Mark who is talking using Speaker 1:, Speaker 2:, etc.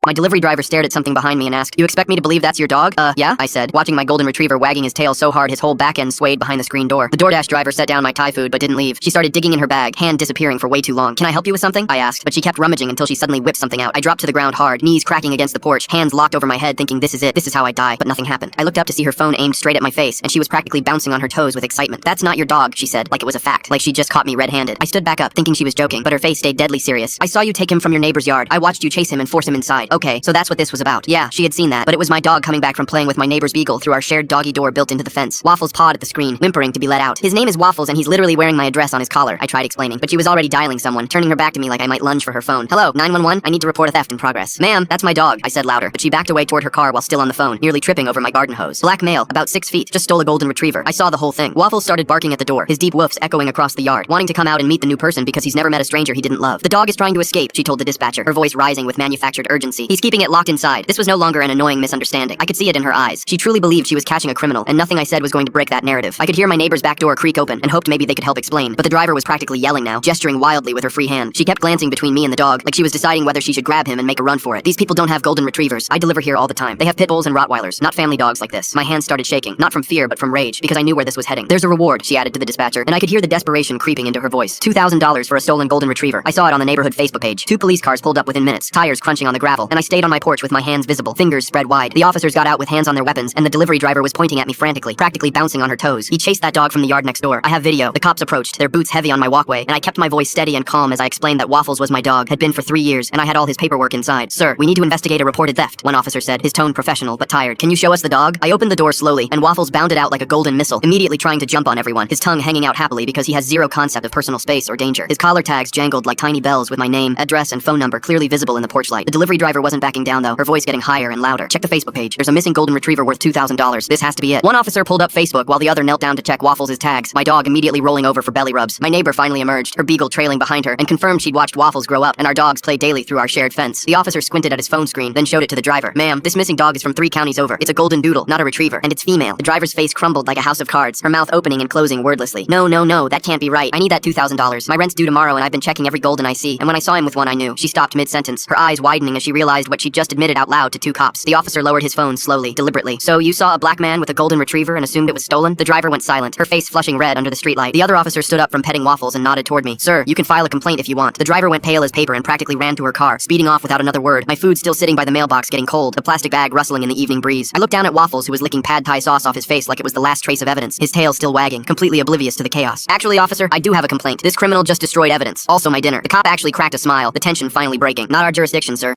Speaker 1: My delivery driver stared at something behind me and asked, "You expect me to believe that's your dog?" Yeah, I said, watching my golden retriever wagging his tail so hard his whole back end swayed behind the screen door. The DoorDash driver set down my Thai food but didn't leave. She started digging in her bag, hand disappearing for way too long. "Can I help you with something?" I asked, but she kept rummaging until she suddenly whipped something out. I dropped to the ground hard, knees cracking against the porch, hands locked over my head thinking this is it, this is how I die, but nothing happened. I looked up to see her phone aimed straight at my face, and she was practically bouncing on her toes with excitement. "That's not your dog," she said, like it was a fact, like she just caught me red-handed. I stood back up, thinking she was joking, but her face stayed deadly serious. "I saw you take him from your neighbor's yard. I watched you chase him and force him inside." Okay, so that's what this was about. Yeah, she had seen that, but it was my dog coming back from playing with my neighbor's beagle through our shared doggy door built into the fence. Waffles pawed at the screen, whimpering to be let out. "His name is Waffles and he's literally wearing my address on his collar," I tried explaining, but she was already dialing someone, turning her back to me like I might lunge for her phone. "Hello, 911? I need to report a theft in progress." "Ma'am, that's my dog," I said louder, but she backed away toward her car while still on the phone, nearly tripping over my garden hose. Black male, about 6 feet, just stole a golden retriever. I saw the whole thing. Waffles started barking at the door, his deep woofs echoing across the yard, wanting to come out and meet the new person because he's never met a stranger he didn't love. "The dog is trying to escape," she told the dispatcher, her voice rising with manufactured urgency. "He's keeping it locked inside." This was no longer an annoying misunderstanding. I could see it in her eyes. She truly believed she was catching a criminal, and nothing I said was going to break that narrative. I could hear my neighbor's back door creak open, and hoped maybe they could help explain, but the driver was practically yelling now, gesturing wildly with her free hand. She kept glancing between me and the dog, like she was deciding whether she should grab him and make a run for it. "These people don't have golden retrievers. I deliver here all the time. They have pit bulls and Rottweilers, not family dogs like this." My hands started shaking, not from fear but from rage, because I knew where this was heading. "There's a reward," she added to the dispatcher, and I could hear the desperation creeping into her voice. $2,000 for a stolen golden retriever. I saw it on the neighborhood Facebook page. 2 police cars pulled up within minutes, tires crunching on the gravel, and I stayed on my porch with my hands visible, fingers spread wide. The officers got out with hands on their weapons, and the delivery driver was pointing at me frantically, practically bouncing on her toes. He chased that dog from the yard next door. I have video. The cops approached, their boots heavy on my walkway, and I kept my voice steady and calm as I explained that Waffles was my dog, had been for 3 years, and I had all his paperwork inside. "Sir, we need to investigate a reported theft," one officer said, his tone professional but tired. "Can you show us the dog?" I opened the door slowly, and Waffles bounded out like a golden missile, immediately trying to jump on everyone, his tongue hanging out happily because he has zero concept of personal space or danger. His collar tags jangled like tiny bells with my name, address, and phone number clearly visible in the porch light. The delivery driver wasn't backing down though, her voice getting higher and louder. "Check the Facebook page. There's a missing golden retriever worth $2,000. This has to be it." One officer pulled up Facebook while the other knelt down to check Waffles' tags, my dog immediately rolling over for belly rubs. My neighbor finally emerged, her beagle trailing behind her, and confirmed she'd watched Waffles grow up, and our dogs play daily through our shared fence. The officer squinted at his phone screen, then showed it to the driver. "Ma'am, this missing dog is from 3 counties over. It's a golden doodle, not a retriever, and it's female." The driver's face crumbled like a house of cards, her mouth opening and closing wordlessly. No, that can't be right. I need that $2,000. My rent's due tomorrow, and I've been checking every golden I see, and when I saw him with one I knew." She stopped mid-sentence, her eyes widening as she realized what she'd just admitted out loud to 2 cops. The officer lowered his phone slowly, deliberately. "So you saw a black man with a golden retriever and assumed it was stolen?" The driver went silent, her face flushing red under the streetlight. The other officer stood up from petting Waffles and nodded toward me. "Sir, you can file a complaint if you want." The driver went pale as paper and practically ran to her car, speeding off without another word, my food still sitting by the mailbox getting cold, the plastic bag rustling in the evening breeze. I looked down at Waffles, who was licking pad thai sauce off his face like it was the last trace of evidence, his tail still wagging, completely oblivious to the chaos. "Actually, officer, I do have a complaint. This criminal just destroyed evidence. Also my dinner." The cop actually cracked a smile, the tension finally breaking. "Not our jurisdiction, sir."